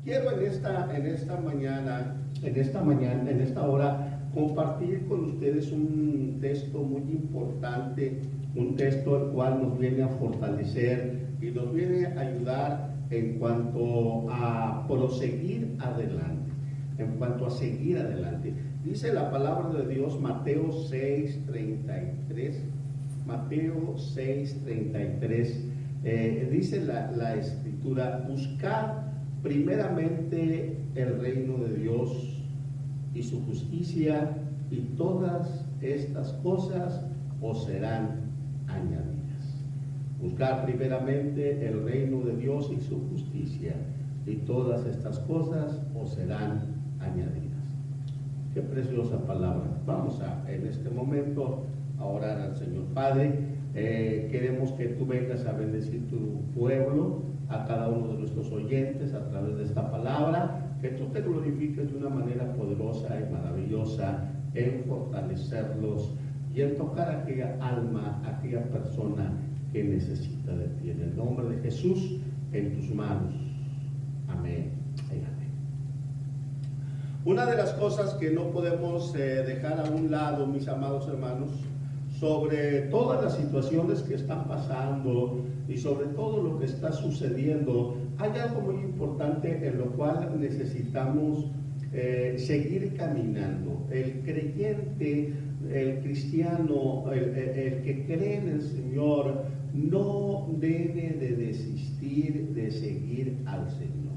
Quiero en esta hora, compartir con ustedes un texto muy importante, un texto el cual nos viene a fortalecer y nos viene a ayudar en cuanto a proseguir adelante, en cuanto a seguir adelante. Dice la palabra de Dios, Mateo 6:33, Mateo 6:33, dice la escritura: buscad primeramente el reino de Dios y su justicia, y todas estas cosas os serán añadidas. Buscar primeramente el reino de Dios y su justicia, y todas estas cosas os serán añadidas. Qué preciosa palabra. Vamos en este momento a orar al Señor. Padre, queremos que tú vengas a bendecir tu pueblo, a cada uno de nuestros oyentes a través de esta palabra, que tú te glorifiques de una manera poderosa y maravillosa en fortalecerlos y en tocar a aquella alma, a aquella persona que necesita de ti. En el nombre de Jesús, en tus manos. Amén y amén. Una de las cosas que no podemos dejar a un lado, mis amados hermanos, sobre todas las situaciones que están pasando y sobre todo lo que está sucediendo, hay algo muy importante en lo cual necesitamos seguir caminando. El creyente, el cristiano, el que cree en el Señor, no debe de desistir de seguir al Señor.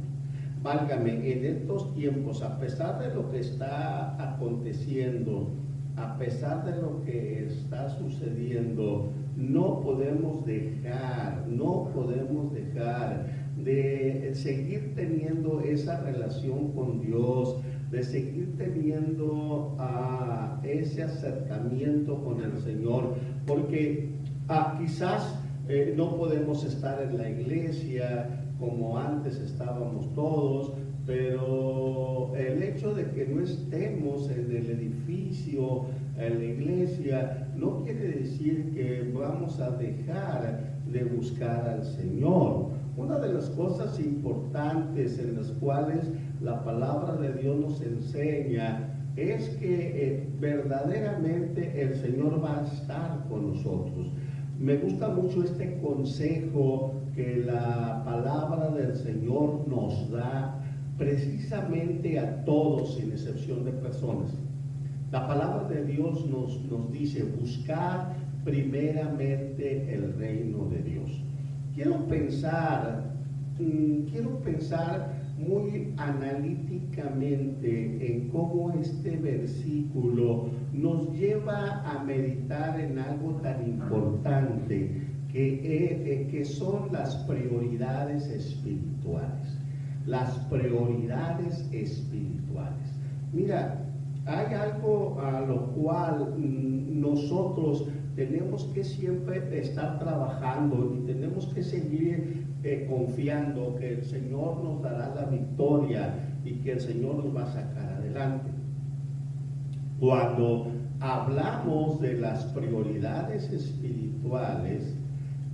Válgame, en estos tiempos, a pesar de lo que está aconteciendo, a pesar de lo que está sucediendo, no podemos dejar de seguir teniendo esa relación con Dios, de seguir teniendo ese acercamiento con el Señor, porque quizás no podemos estar en la iglesia como antes estábamos todos, pero el hecho de que no estemos en el edificio, en la iglesia, no quiere decir que vamos a dejar de buscar al Señor. Una de las cosas importantes en las cuales la palabra de Dios nos enseña es que verdaderamente el Señor va a estar con nosotros. Me gusta mucho este consejo que la palabra del Señor nos da precisamente a todos, sin excepción de personas. La palabra de Dios nos dice: buscar primeramente el reino de Dios. Quiero pensar muy analíticamente en cómo este versículo nos lleva a meditar en algo tan importante que son las prioridades espirituales. Las prioridades espirituales. Mira, hay algo a lo cual nosotros tenemos que siempre estar trabajando y tenemos que seguir confiando que el Señor nos dará la victoria y que el Señor nos va a sacar adelante. Cuando hablamos de las prioridades espirituales,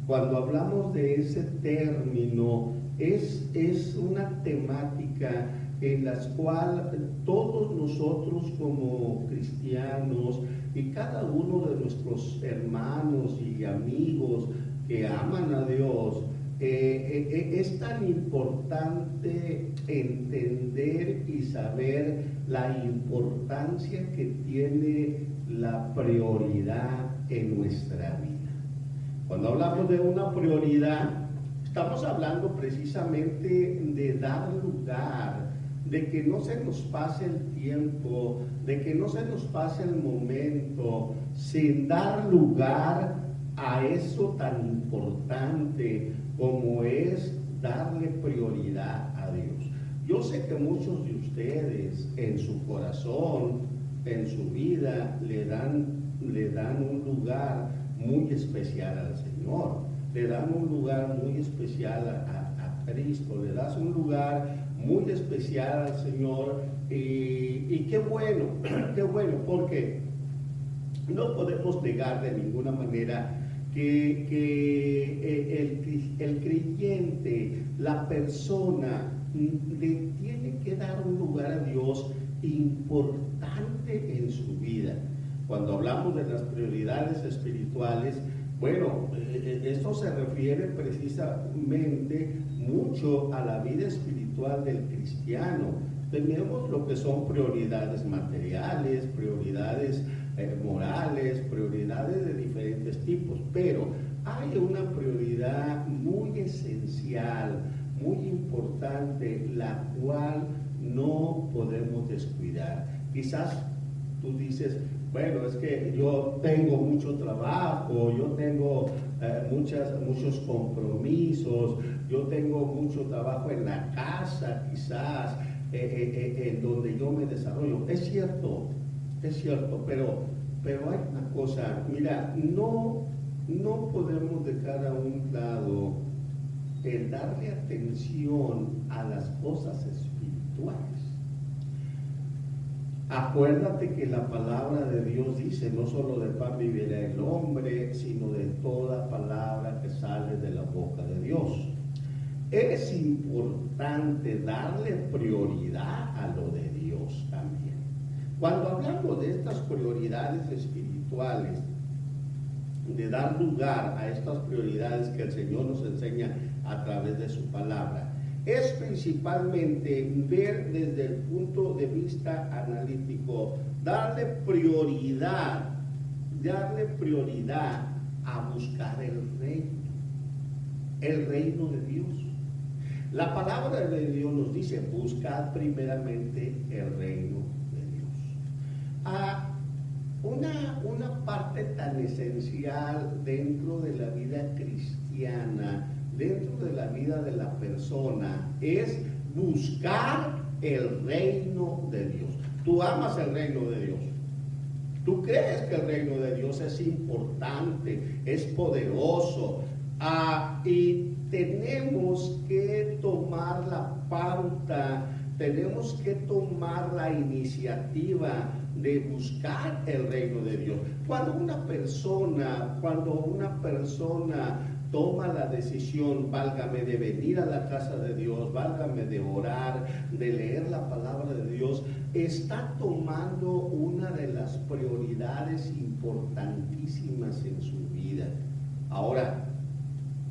cuando hablamos de ese término, es una temática en la cual todos nosotros como cristianos y cada uno de nuestros hermanos y amigos que aman a Dios, es tan importante entender y saber la importancia que tiene la prioridad en nuestra vida. Cuando hablamos de una prioridad, estamos hablando precisamente de dar lugar, de que no se nos pase el tiempo, de que no se nos pase el momento sin dar lugar a eso tan importante como es darle prioridad a Dios. Yo sé que muchos de ustedes en su corazón, en su vida, le dan un lugar muy especial al Señor, le dan un lugar muy especial a Cristo, le das un lugar muy especial al Señor, y qué bueno, porque no podemos negar de ninguna manera el creyente, la persona, le tiene que dar un lugar a Dios importante en su vida. Cuando hablamos de las prioridades espirituales, bueno, esto se refiere precisamente mucho a la vida espiritual del cristiano. Tenemos lo que son prioridades materiales, prioridades morales, prioridades de diferentes tipos, pero hay una prioridad muy esencial, muy importante, la cual no podemos descuidar. Quizás tú dices, bueno, es que yo tengo mucho trabajo, yo tengo muchos compromisos, yo tengo mucho trabajo en la casa, quizás, en donde yo me desarrollo. Es cierto, pero hay una cosa, mira, no podemos dejar a un lado el darle atención a las cosas espirituales. Acuérdate que la palabra de Dios dice, no solo de pan vivirá el hombre, sino de toda palabra que sale de la boca de Dios. Es importante darle prioridad a lo de Dios también. Cuando hablamos de estas prioridades espirituales, de dar lugar a estas prioridades que el Señor nos enseña a través de su palabra, es principalmente ver desde el punto de vista analítico, darle prioridad a buscar el reino de Dios. La palabra de Dios nos dice, buscad primeramente el reino de Dios. Una parte tan esencial dentro de la vida cristiana, dentro de la vida de la persona, es buscar el reino de Dios. Tú amas el reino de Dios. Tú crees que el reino de Dios es importante, es poderoso, y tenemos que tomar la pauta, tenemos que tomar la iniciativa de buscar el reino de Dios. Cuando una persona toma la decisión, válgame, de venir a la casa de Dios, válgame, de orar, de leer la palabra de Dios, está tomando una de las prioridades importantísimas en su vida. Ahora,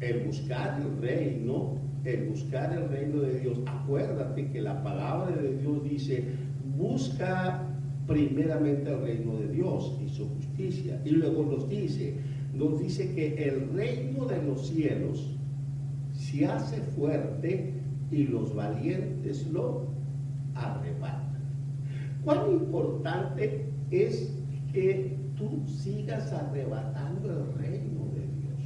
el buscar el reino de Dios, acuérdate que la palabra de Dios dice, busca primeramente el reino de Dios y su justicia, y luego nos dice que el reino de los cielos se hace fuerte y los valientes lo arrebatan. ¿Cuán importante es que tú sigas arrebatando el reino de Dios?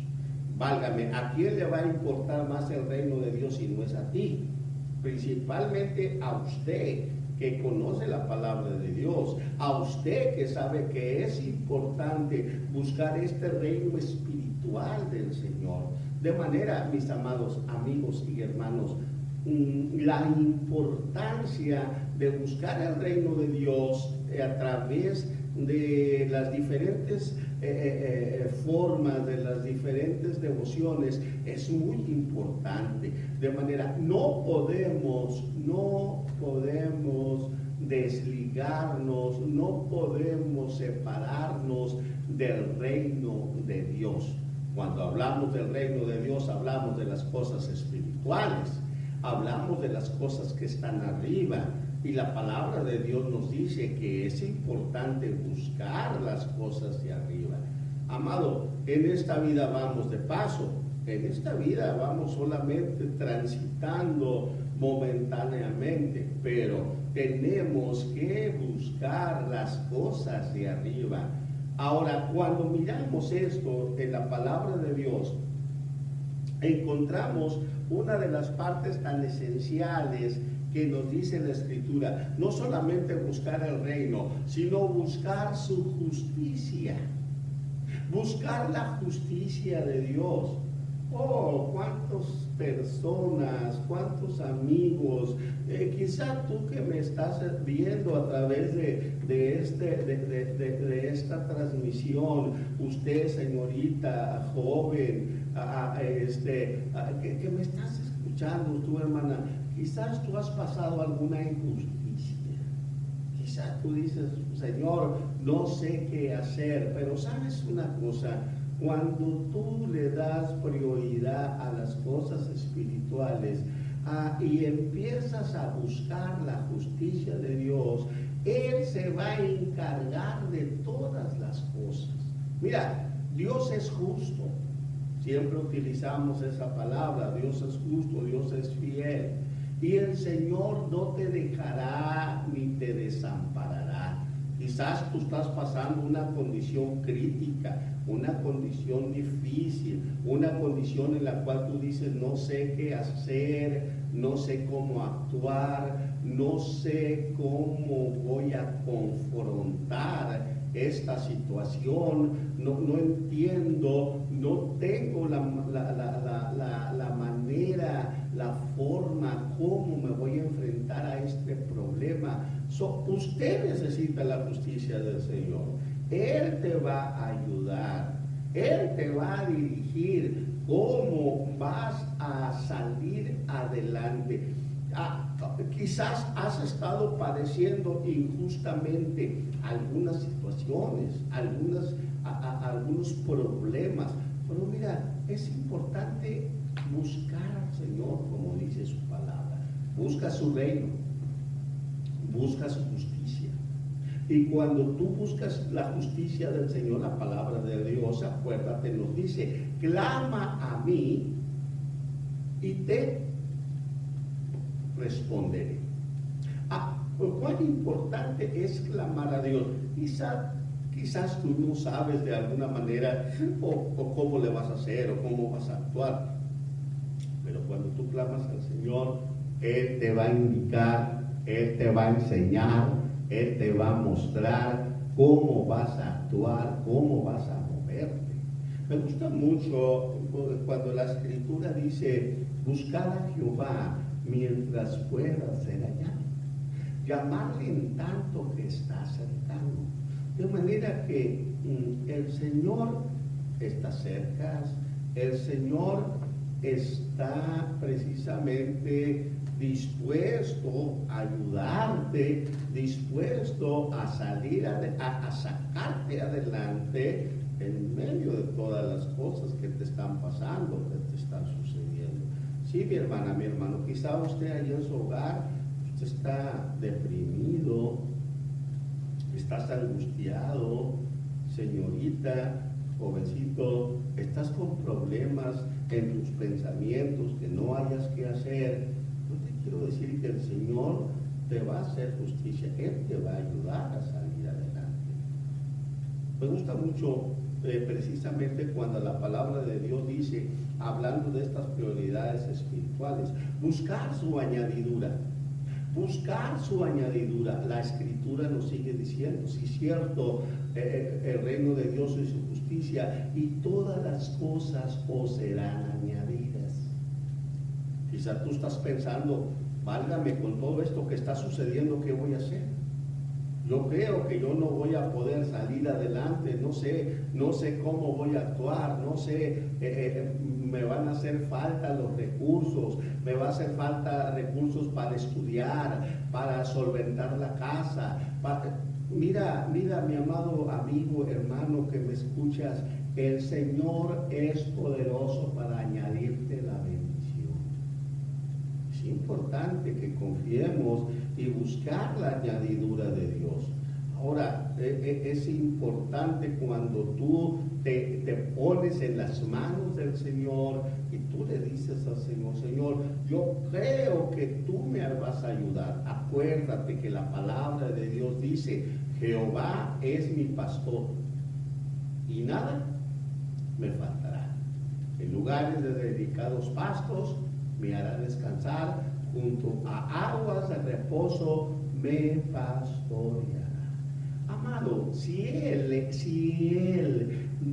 Válgame, ¿a quién le va a importar más el reino de Dios si no es a ti? Principalmente a usted, que conoce la palabra de Dios, a usted que sabe que es importante buscar este reino espiritual del Señor. De manera, mis amados amigos y hermanos, la importancia de buscar el reino de Dios a través de las diferentes formas, de las diferentes devociones, es muy importante. De manera, no podemos desligarnos, no podemos separarnos del reino de Dios. Cuando hablamos del reino de Dios, hablamos de las cosas espirituales, hablamos de las cosas que están arriba. Y la palabra de Dios nos dice que es importante buscar las cosas de arriba. Amado, en esta vida vamos de paso, en esta vida vamos solamente transitando momentáneamente, pero tenemos que buscar las cosas de arriba. Ahora, cuando miramos esto en la palabra de Dios, encontramos una de las partes tan esenciales que nos dice la Escritura: no solamente buscar el reino, sino buscar su justicia, buscar la justicia de Dios. Oh, cuántas personas, cuántos amigos, quizá tú que me estás viendo a través de esta transmisión, usted señorita, joven, que me estás escuchando, tu hermana, quizás tú has pasado alguna injusticia, quizás tú dices, Señor, no sé qué hacer, pero sabes una cosa, cuando tú le das prioridad a las cosas espirituales y empiezas a buscar la justicia de Dios, Él se va a encargar de todas las cosas. Mira, Dios es justo. Siempre utilizamos esa palabra, Dios es justo, Dios es fiel. Y el Señor no te dejará ni te desamparará. Quizás tú estás pasando una condición crítica, una condición difícil, una condición en la cual tú dices, no sé qué hacer, no sé cómo actuar, no sé cómo voy a confrontar esta situación, no entiendo, no tengo la manera, la forma, cómo me voy a enfrentar a este problema. Usted necesita la justicia del Señor. Él te va a ayudar, Él te va a dirigir cómo vas a salir adelante. Quizás has estado padeciendo injustamente algunas situaciones, algunos problemas, pero mira, es importante buscar al Señor, como dice su palabra. Busca su reino, busca su justicia. Y cuando tú buscas la justicia del Señor, la palabra de Dios, acuérdate, nos dice, clama a mí y te responderé. Cuán importante es clamar a Dios. Quizás tú no sabes de alguna manera o cómo le vas a hacer o cómo vas a actuar, pero cuando tú clamas al Señor, Él te va a indicar, Él te va a enseñar, Él te va a mostrar cómo vas a actuar, cómo vas a moverte. Me gusta mucho cuando la Escritura dice, buscad a Jehová mientras pueda ser hallado, llamarle en tanto que está cercano. De manera que el Señor está cerca, el Señor está precisamente dispuesto a ayudarte, dispuesto a salir, a sacarte adelante en medio de todas las cosas que te están pasando, que te están sucediendo. Sí, mi hermana, mi hermano, quizá usted allí en su hogar, usted está deprimido, estás angustiado, señorita, jovencito, estás con problemas en tus pensamientos que no hayas que hacer. Yo te quiero decir que el Señor te va a hacer justicia, Él te va a ayudar a salir adelante. Me gusta mucho precisamente cuando la palabra de Dios dice, hablando de estas prioridades espirituales, buscar su añadidura. Buscar su añadidura. La Escritura nos sigue diciendo, si es cierto, el reino de Dios es su justicia y todas las cosas os serán añadidas. Quizá tú estás pensando, válgame, con todo esto que está sucediendo, ¿qué voy a hacer? Yo creo que yo no voy a poder salir adelante, no sé cómo voy a actuar, no sé, me van a hacer falta los recursos, me va a hacer falta recursos para estudiar, para solventar la casa. Mira, mi amado amigo, hermano que me escuchas, el Señor es poderoso para añadirte la bendición. Es importante que confiemos y buscar la añadidura de Dios. Ahora, es importante cuando tú te pones en las manos del Señor y tú le dices al Señor, Señor, yo creo que tú me vas a ayudar. Acuérdate que la palabra de Dios dice, Jehová es mi pastor y nada me faltará. En lugares de dedicados pastos me hará descansar, junto a aguas de reposo me pastoreará. Amado, si Él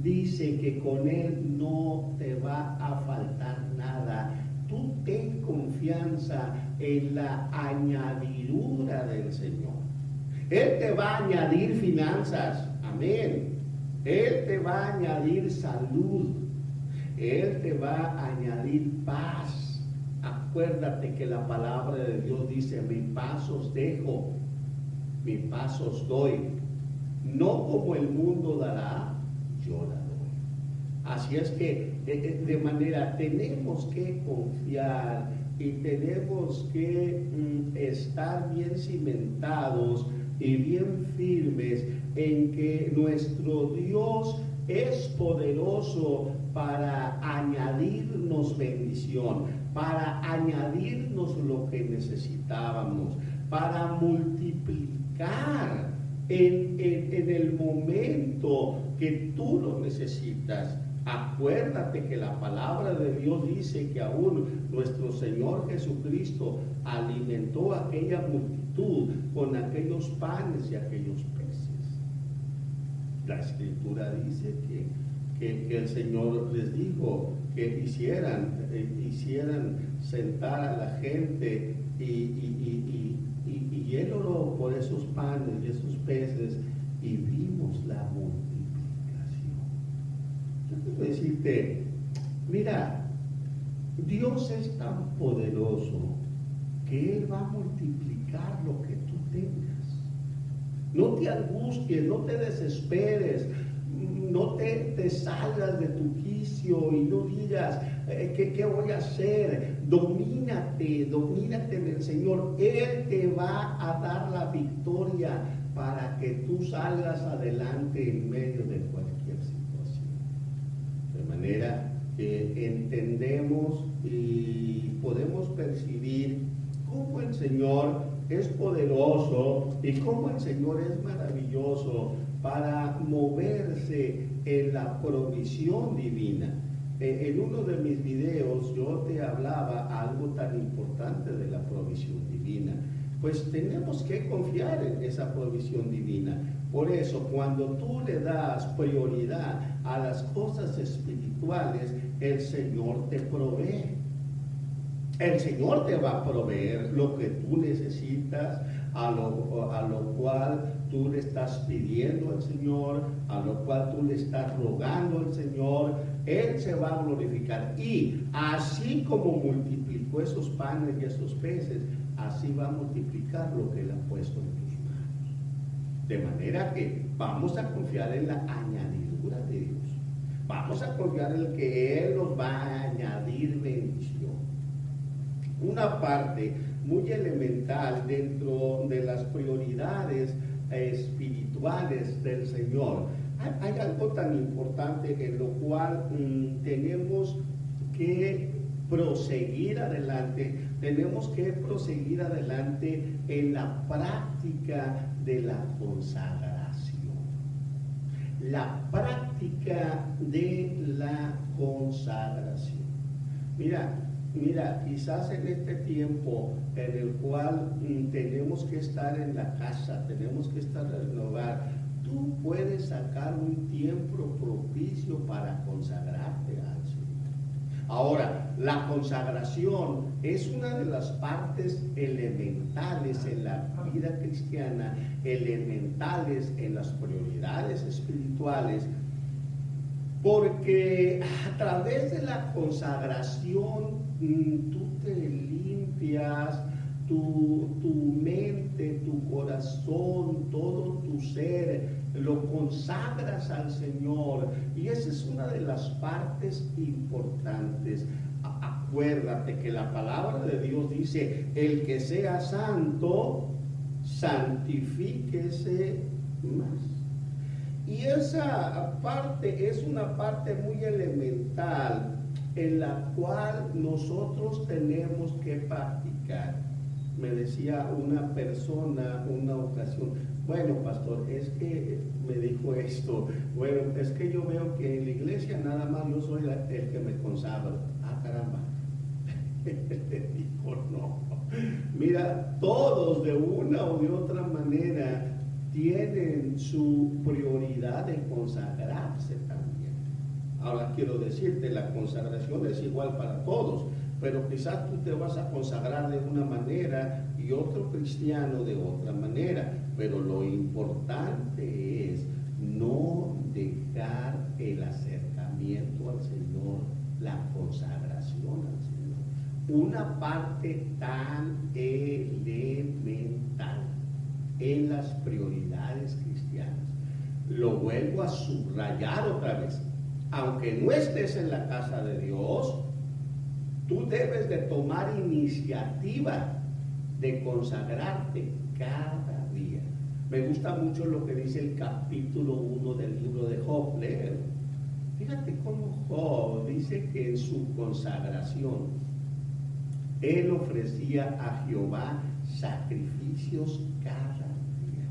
dice que con Él no te va a faltar nada, tú confianza en la añadidura del Señor. Él te va a añadir finanzas, amén. Él te va a añadir salud. Él te va a añadir paz. Acuérdate que la palabra de Dios dice: mi paz os dejo, mi paz os doy. No como el mundo dará, yo la doy. Así es que de manera tenemos que confiar y tenemos que estar bien cimentados y bien firmes en que nuestro Dios es poderoso para añadirnos bendición, para añadirnos lo que necesitábamos, para multiplicar en el momento que tú lo necesitas. Acuérdate que la palabra de Dios dice que aún nuestro Señor Jesucristo alimentó a aquella multitud con aquellos panes y aquellos peces. La Escritura dice que el Señor les dijo que hicieran sentar a la gente y Él oró por esos panes y esos peces y vimos la multiplicación. Yo quiero decirte, mira, Dios es tan poderoso que Él va a multiplicar lo que tú tengas. No te angusties, no te desesperes, no te salgas de tu quicio y no digas, ¿qué voy a hacer? Domínate en el Señor. Él te va a dar la victoria para que tú salgas adelante en medio de cualquier situación. De manera que entendemos y podemos percibir cómo el Señor es poderoso y cómo el Señor es maravilloso para moverse en la provisión divina. En uno de mis videos yo te hablaba algo tan importante de la provisión divina. Pues tenemos que confiar en esa provisión divina. Por eso, cuando tú le das prioridad a las cosas espirituales, el Señor te provee. El Señor te va a proveer lo que tú necesitas, a lo cual tú le estás pidiendo al Señor, a lo cual tú le estás rogando al Señor. Él se va a glorificar. Y así como multiplicó esos panes y esos peces, así va a multiplicar lo que Él ha puesto en tus manos. De manera que vamos a confiar en la añadidura de Dios. Vamos a confiar en que Él nos va a añadir bendición. Una parte muy elemental dentro de las prioridades espirituales del Señor. Hay algo tan importante en lo cual tenemos que proseguir adelante. Tenemos que proseguir adelante en la práctica de la consagración. La práctica de la consagración. Mira, quizás en este tiempo en el cual tenemos que estar en la casa, tenemos que estar en el hogar, tú puedes sacar un tiempo propicio para consagrarte al Señor. Ahora, la consagración es una de las partes elementales en la vida cristiana, elementales en las prioridades espirituales, porque a través de la consagración tú te limpias, tu mente, tu corazón, todo tu ser, lo consagras al Señor. Y esa es una de las partes importantes. Acuérdate que la palabra de Dios dice: el que sea santo, santifíquese más. Y esa parte es una parte muy elemental en la cual nosotros tenemos que practicar. Me decía una persona una ocasión: bueno, pastor, es que me dijo esto, bueno, es que yo veo que en la iglesia nada más yo soy el que me consagro. Ah, caramba. Dijo, no. Mira, todos de una o de otra manera tienen su prioridad de consagrarse también. Ahora quiero decirte, la consagración es igual para todos, pero quizás tú te vas a consagrar de una manera y otro cristiano de otra manera. Pero lo importante es no dejar el acercamiento al Señor, la consagración al Señor, una parte tan elemental en las prioridades cristianas. Lo vuelvo a subrayar otra vez. Aunque no estés en la casa de Dios, tú debes de tomar iniciativa de consagrarte cada día. Me gusta mucho lo que dice el capítulo 1 del libro de Job. Léelo. Fíjate cómo Job dice que en su consagración él ofrecía a Jehová sacrificios cada día.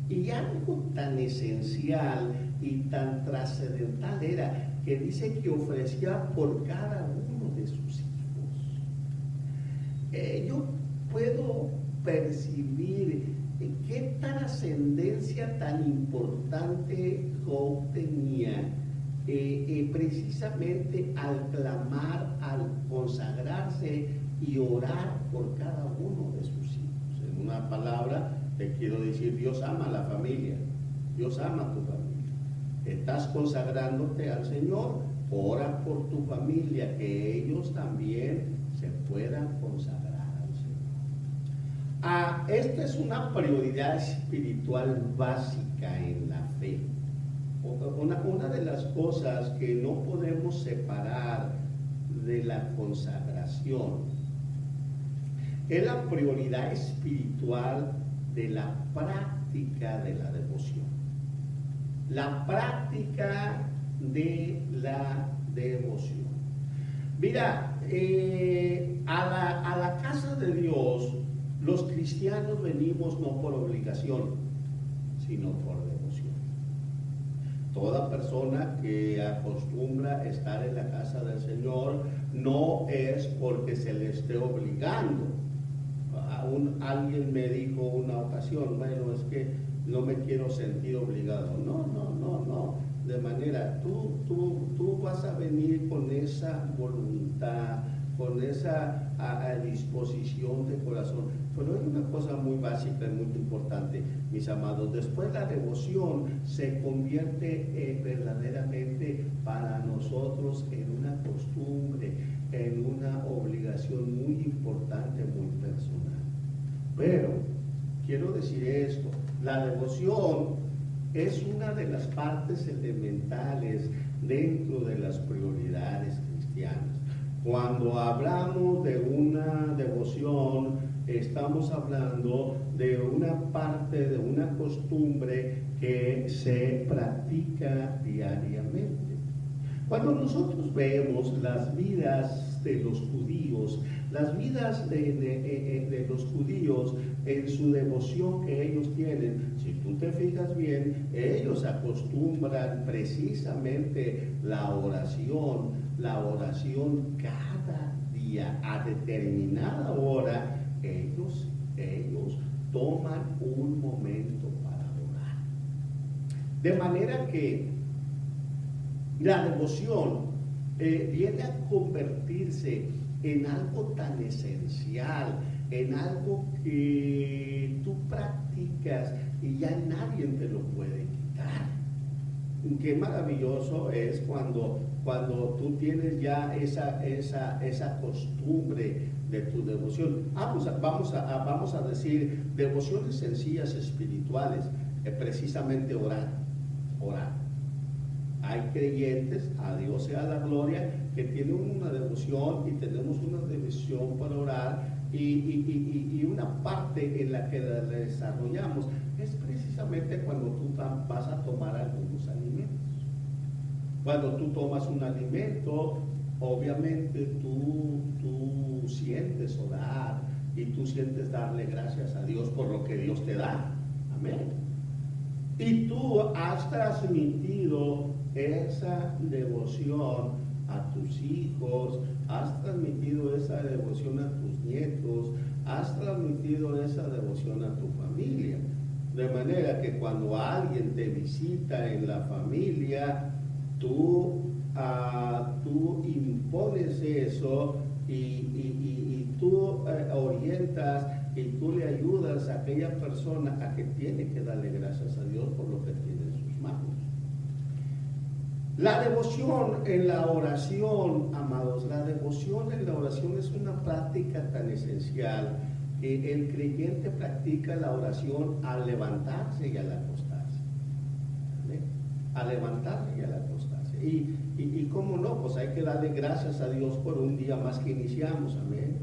Y algo tan esencial y tan trascendental era que dice que ofrecía por cada uno de sus hijos. Yo puedo percibir qué trascendencia tan importante Job tenía precisamente al clamar, al consagrarse y orar por cada uno de sus hijos. En una palabra, te quiero decir, Dios ama a la familia, Dios ama a tu familia. Estás consagrándote al Señor, ora por tu familia, que ellos también se puedan consagrar al Señor. Esta es una prioridad espiritual básica en la fe. Una de las cosas que no podemos separar de la consagración es la prioridad espiritual de la práctica de la devoción. La práctica de la devoción. Mira, a la casa de Dios, los cristianos venimos no por obligación, sino por devoción. Toda persona que acostumbra estar en la casa del Señor no es porque se le esté obligando. Alguien me dijo una ocasión, bueno, es que no me quiero sentir obligado. No. De manera, tú vas a venir con esa voluntad, con esa disposición de corazón. Pero hay una cosa muy básica y muy importante, mis amados. Después la devoción se convierte verdaderamente para nosotros en una costumbre, en una obligación muy importante, muy personal. Pero quiero decir esto, la devoción es una de las partes elementales dentro de las prioridades cristianas. Cuando hablamos de una devoción, estamos hablando de una parte, de una costumbre que se practica diariamente. Cuando nosotros vemos las vidas de los judíos, las vidas de los judíos en su devoción que ellos tienen, si tú te fijas bien, ellos acostumbran precisamente la oración cada día, a determinada hora, ellos toman un momento para orar. De manera que la devoción viene a convertirse en algo tan esencial, en algo que tú practicas y ya nadie te lo puede quitar. Qué maravilloso es cuando tú tienes ya esa costumbre de tu devoción. Vamos a decir devociones sencillas espirituales, precisamente orar. Hay creyentes, a Dios sea la gloria, que tienen una devoción y tenemos una devoción para orar y una parte en la que la desarrollamos es precisamente cuando tú vas a tomar algunos alimentos. Cuando tú tomas un alimento, obviamente tú sientes orar y tú sientes darle gracias a Dios por lo que Dios te da. Amén. Y tú has transmitido esa devoción a tus hijos, has transmitido esa devoción a tus nietos, has transmitido esa devoción a tu familia. De manera que cuando alguien te visita en la familia, tú impones eso y tú orientas y tú le ayudas a aquella persona a que tiene que darle gracias a Dios por lo que tiene en sus manos. La devoción en la oración, amados, la devoción en la oración es una práctica tan esencial que el creyente practica la oración al levantarse y al acostarse. ¿Vale? Al levantarse y al acostarse. Y cómo no, pues hay que darle gracias a Dios por un día más que iniciamos, amén.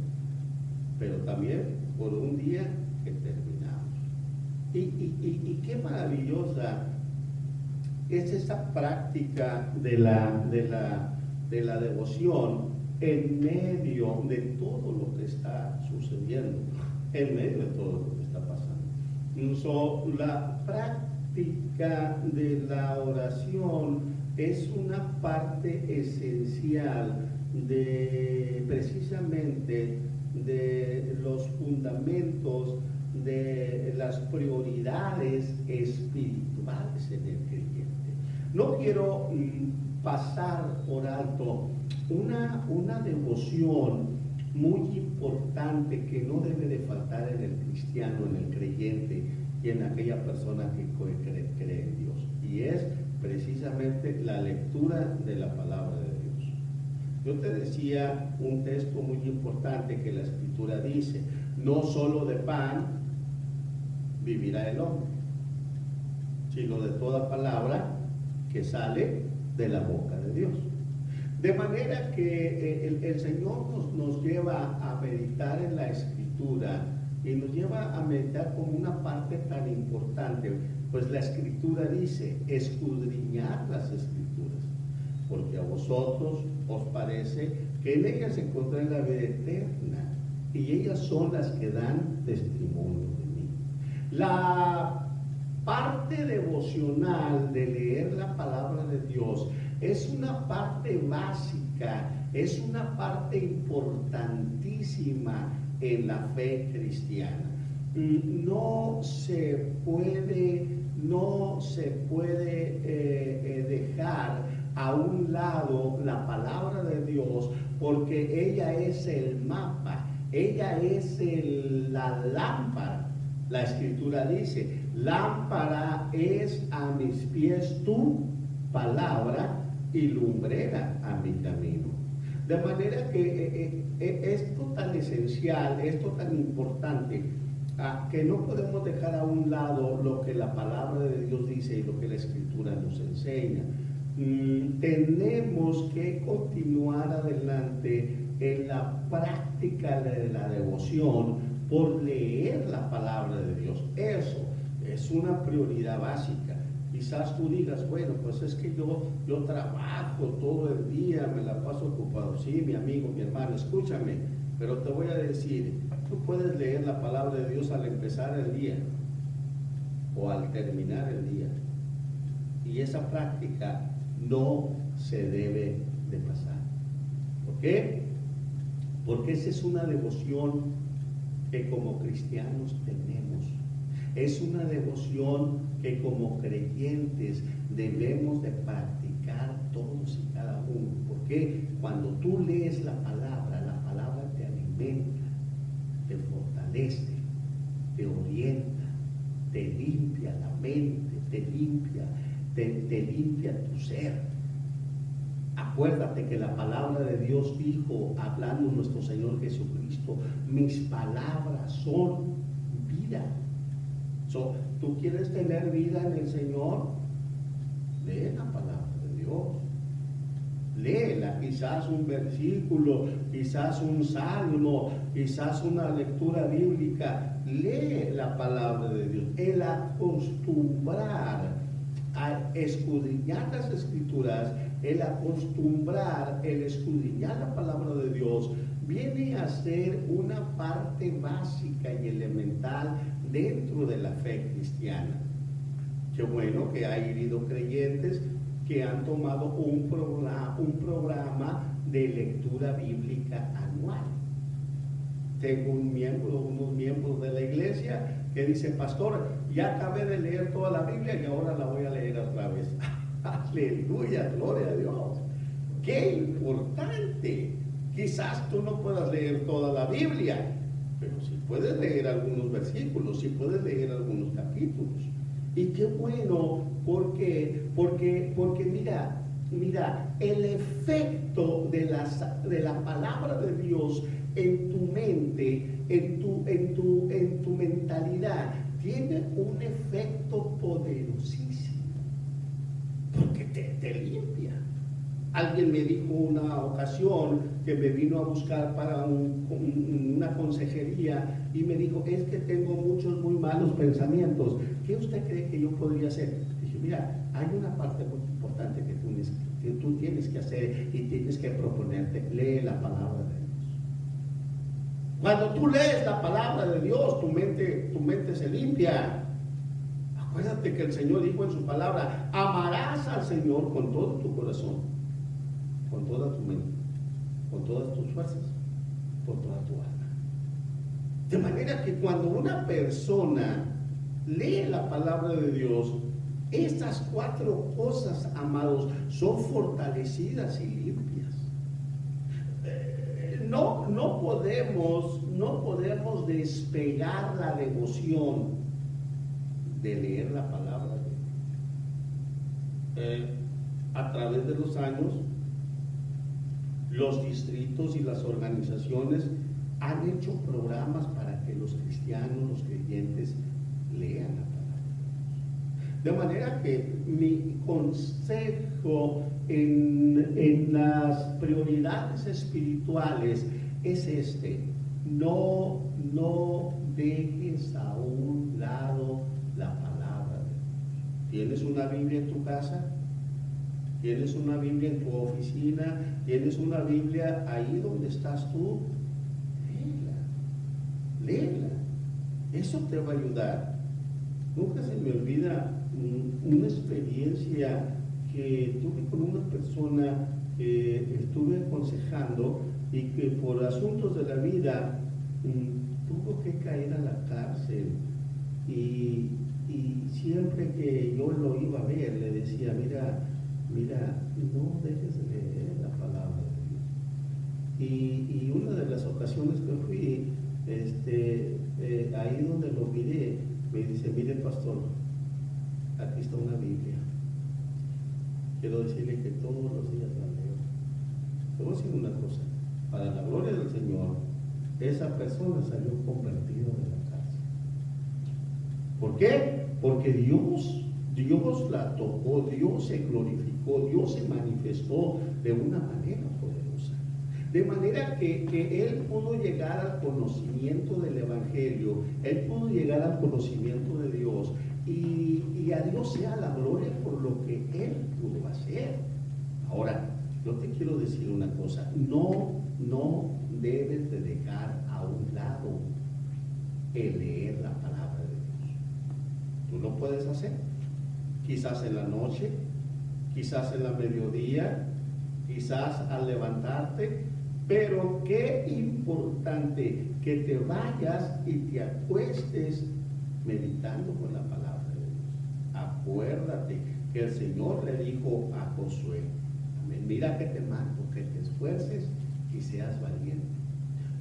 Pero también por un día que terminamos. Y qué maravillosa es esa práctica de la devoción en medio de todo lo que está sucediendo, en medio de todo lo que está pasando. La práctica de la oración es una parte esencial de precisamente de los fundamentos, de las prioridades espirituales en el creyente. No quiero pasar por alto una devoción muy importante que no debe de faltar en el cristiano, en el creyente y en aquella persona que cree en Dios. Y es precisamente la lectura de la palabra de Dios. Yo te decía un texto muy importante que la Escritura dice: no solo de pan vivirá el hombre, sino de toda palabra que sale de la boca de Dios. De manera que el Señor nos lleva a meditar en la Escritura y nos lleva a meditar como una parte tan importante, pues la Escritura dice: escudriñad las Escrituras, porque a vosotros os parece que en ellas se encuentra la vida eterna, y ellas son las que dan testimonio de mí. La parte devocional de leer la palabra de Dios es una parte básica, es una parte importantísima en la fe cristiana. No se puede dejar a un lado la palabra de Dios, porque ella es el mapa, ella es la lámpara. La Escritura dice: lámpara es a mis pies tu palabra y lumbrera a mi camino. De manera que esto tan esencial, esto tan importante, que no podemos dejar a un lado lo que la palabra de Dios dice y lo que la Escritura nos enseña. Tenemos que continuar adelante en la práctica de la devoción por leer la palabra de Dios. Eso es una prioridad básica. Quizás tú digas: bueno, pues es que yo trabajo todo el día, me la paso ocupado. Sí, mi amigo, mi hermano, escúchame, pero te voy a decir, tú puedes leer la palabra de Dios al empezar el día o al terminar el día, y esa práctica no se debe de pasar. ¿Por qué? Porque esa es una devoción que como cristianos tenemos. Es una devoción que como creyentes debemos de practicar todos y cada uno. Porque cuando tú lees la palabra te alimenta, te fortalece, te orienta, te limpia la mente, te limpia tu ser. Acuérdate que la palabra de Dios dijo, hablando nuestro Señor Jesucristo: mis palabras son vida. ¿Tú quieres tener vida en el Señor? Lee la palabra de Dios. Léela, quizás un versículo, quizás un salmo, quizás una lectura bíblica. Lee la palabra de Dios. El acostumbrar a escudriñar las Escrituras, el acostumbrar, el escudriñar la palabra de Dios, viene a ser una parte básica y elemental dentro de la fe cristiana. Qué bueno que hay habido creyentes que han tomado un programa de lectura bíblica anual. Tengo unos miembros de la iglesia que dicen: pastor, ya acabé de leer toda la Biblia y ahora la voy a leer otra vez. Aleluya, gloria a Dios. Qué importante Quizás tú no puedas leer toda la Biblia, pero sí puedes leer algunos versículos, sí puedes leer algunos capítulos. Y qué bueno, porque mira, el efecto de la palabra de Dios en tu mente, en tu mentalidad, tiene un efecto poderosísimo, porque te limpia. Alguien me dijo una ocasión que me vino a buscar para una consejería y me dijo, es que tengo muchos muy malos pensamientos. ¿Qué usted cree que yo podría hacer? Dije, mira, hay una parte muy importante que tú tienes que hacer y tienes que proponerte. Lee la palabra de Dios. Cuando tú lees la palabra de Dios, tu mente se limpia. Acuérdate que el Señor dijo en su palabra, amarás al Señor con todo tu corazón, con toda tu mente, con todas tus fuerzas, con toda tu alma. De manera que cuando una persona lee la palabra de Dios, estas 4 cosas, amados, son fortalecidas y limpias. No podemos despegar la devoción de leer la palabra de Dios. A través de los años, los distritos y las organizaciones han hecho programas para que los cristianos, los creyentes, lean la palabra de Dios. De manera que mi consejo en las prioridades espirituales es este: no dejes a un lado la palabra de Dios. ¿Tienes una Biblia en tu casa? ¿Tienes una Biblia en tu oficina? ¿Tienes una Biblia ahí donde estás tú? Léela. Eso te va a ayudar. Nunca se me olvida una experiencia que tuve con una persona que estuve aconsejando y que por asuntos de la vida tuvo que caer a la cárcel. Y siempre que yo lo iba a ver, le decía, mira, no dejes de leer la palabra de Dios. Y una de las ocasiones que fui, ahí donde lo miré, me dice, mire pastor, aquí está una Biblia. Quiero decirle que todos los días la leo. Te voy a decir una cosa, para la gloria del Señor, esa persona salió convertida de la cárcel. ¿Por qué? Porque Dios la tocó, Dios se glorificó, Dios se manifestó de una manera poderosa. De manera que él pudo llegar al conocimiento del Evangelio, él pudo llegar al conocimiento de Dios, y a Dios sea la gloria por lo que él pudo hacer. Ahora, yo te quiero decir una cosa, no debes de dejar a un lado el leer la palabra de Dios. Tú lo puedes hacer, quizás en la noche, quizás en la mediodía, quizás al levantarte, pero qué importante que te vayas y te acuestes meditando con la palabra de Dios. Acuérdate que el Señor le dijo a Josué, mira que te mando, que te esfuerces y seas valiente,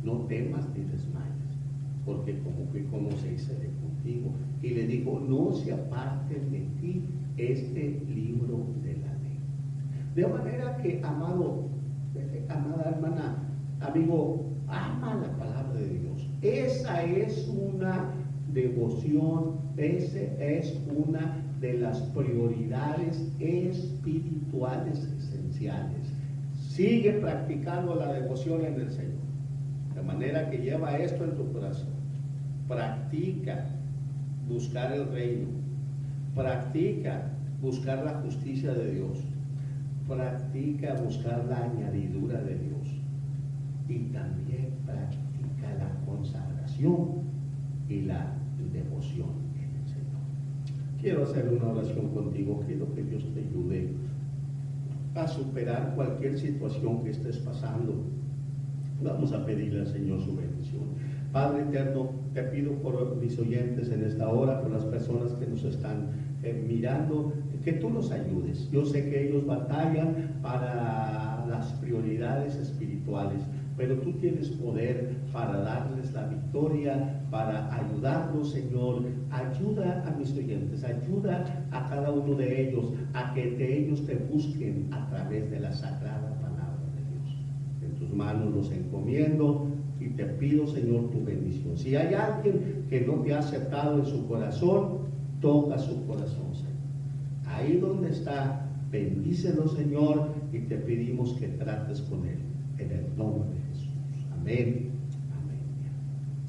no temas ni desmayes, porque como fui con Moisés seré contigo. Y le dijo, no se aparte de ti este libro de la ley. De manera que, amada hermana, amigo, ama la palabra de Dios. Esa es una devoción, esa es una de las prioridades espirituales esenciales. Sigue practicando la devoción en el Señor, de manera que lleva esto en tu corazón. Practica buscar el reino, practica buscar la justicia de Dios, practica buscar la añadidura de Dios, y también practica la consagración y la devoción en el Señor. Quiero hacer una oración contigo. Quiero que Dios te ayude a superar cualquier situación que estés pasando. Vamos a pedirle al Señor su bendición. Padre eterno, te pido por mis oyentes en esta hora, por las personas que nos están mirando, que tú los ayudes. Yo sé que ellos batallan para las prioridades espirituales, pero tú tienes poder para darles la victoria, para ayudarlos, Señor. Ayuda a mis oyentes, ayuda a cada uno de ellos, a que ellos te busquen a través de la sagrada palabra de Dios. En tus manos los encomiendo y te pido, Señor, tu bendición. Si hay alguien que no te ha aceptado en su corazón, toca su corazón, Señor. Ahí donde está, bendícelo, Señor, y te pedimos que trates con él. En el nombre de Jesús. Amén.